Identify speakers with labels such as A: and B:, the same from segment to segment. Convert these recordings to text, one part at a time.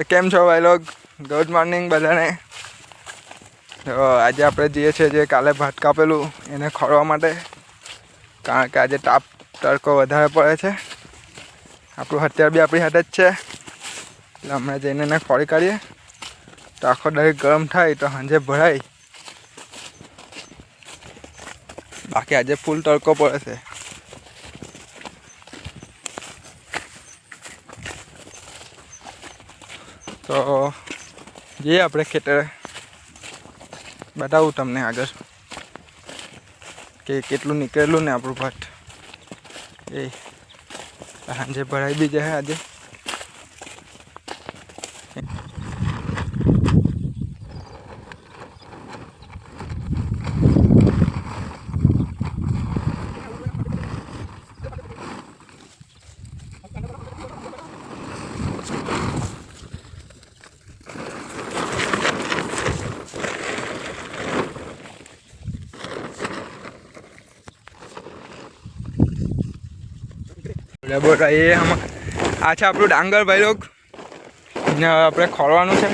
A: કેમ છો ભાઈ લોગ? ગુડ મોર્નિંગ બધાને. તો આજે આપણે જઈએ છીએ જે કાલે ભાત કાપેલું એને ખોળવા માટે, કારણ કે આજે તાપ તડકો વધારે પડે છે. આપણું હથિયાર બી આપણી હાથે જ છે, એટલે હમણાં જઈને એને ખોળી કાઢીએ તો આખો દરેક ગરમ થાય તો સાંજે ભરાય. બાકી આજે ફૂલ તડકો પડે છે. તો જઈએ આપણે ખેતરે, બતાવું તમને આગળ કે કેટલું નીકળેલું ને આપણું ભાત. એ સાંજે ભરાઈ બી જાય આજે. બોલ એ આ છે આપણું ડાંગર ભાઈ લોગ, ને આપણે ખોળવાનું છે.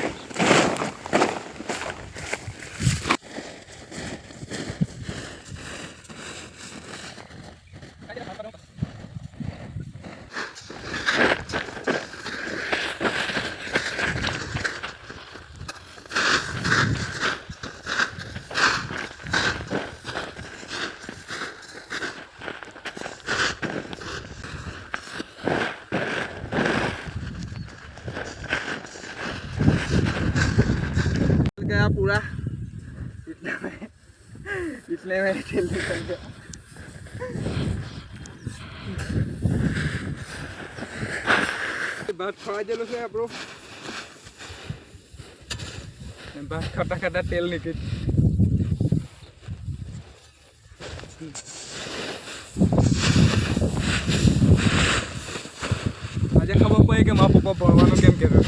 A: गया पूरा, इतने में खेल निकल गया. भात खवा जेलो છે આપણો, ભાત ખાતા ખાતા તેલ નીકળી. આજે ખબર પડી કે મારા પપ્પા ભણવાનું કેમ કહેતો.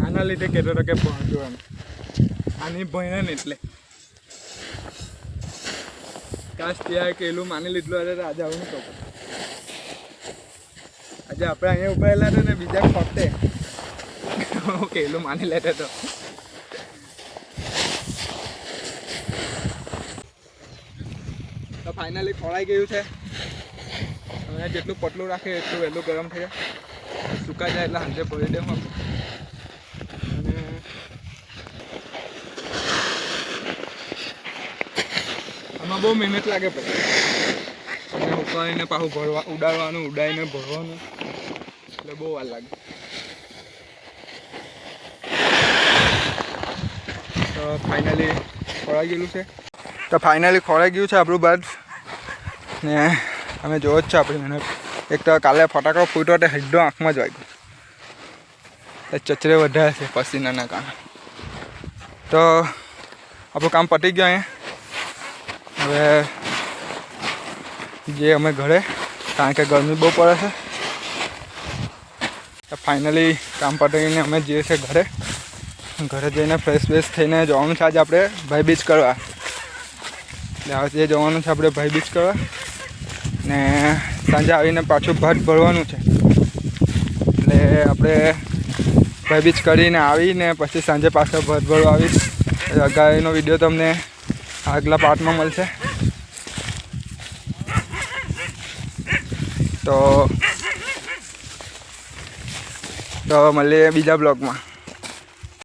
A: આના લીધે કહેતો હતો કે ભણજો એમ, આની ભણે ને એટલે. કાશ ત્યાં કેલું માની લીધું હતું તો આજે આવું નહીં કહું. આજે આપણે અહીંયા ઉભા હતા ને બીજા ખોટે કેલું માની લેતા તો. તો ફાઇનલી ખોળાઈ ગયું છે. હવે જેટલું પતલું રાખે એટલું વહેલું ગરમ થઈ જાય, સુકાઈ જાય એટલે સાંજે ભરી દેવું. આમાં બહુ મહેનત લાગે પછી, અને ઉકાળીને પાછું ભરવા ઉડાડવાનું, ઉડાડીને ભરવાનું, એટલે બહુ વાર લાગે. તો ફાઇનલી ખોળાઈ ગયેલું છે. આપણું ભાત, ને અમે જોવો જ છો આપણી મહેનત. એક તો કાલે ફટાકડો ફૂટ્યો તો હેડો આંખમાં જ વાગ્યો, તો ચચરે વધારે છે પસીનાના કારણે. તો આપણું કામ પતી ગયું અહીંયા. હવે જે અમે ઘરે, કારણ કે ગરમી બહુ પડે છે. તો ફાઇનલી કામ પતાવીને અમે જઈએ છીએ ઘરે. ઘરે જઈને ફ્રેશ વેશ થઈને જવાનું છે આજે આપણે ભાઈ બીજ કરવા. એટલે આજે જવાનું છે આપણે ભાઈ બીજ કરવા, ને સાંજે આવીને પાછું ભાત ભરવાનું છે. એટલે આપણે ભાઈ બીજ કરીને આવીને પછી સાંજે પાછો ભાત ભરવા આવીશ. અગાડીનો વિડીયો તમને આગલા પાર્ટમાં મળશે. તો મળીએ બીજા બ્લોગમાં.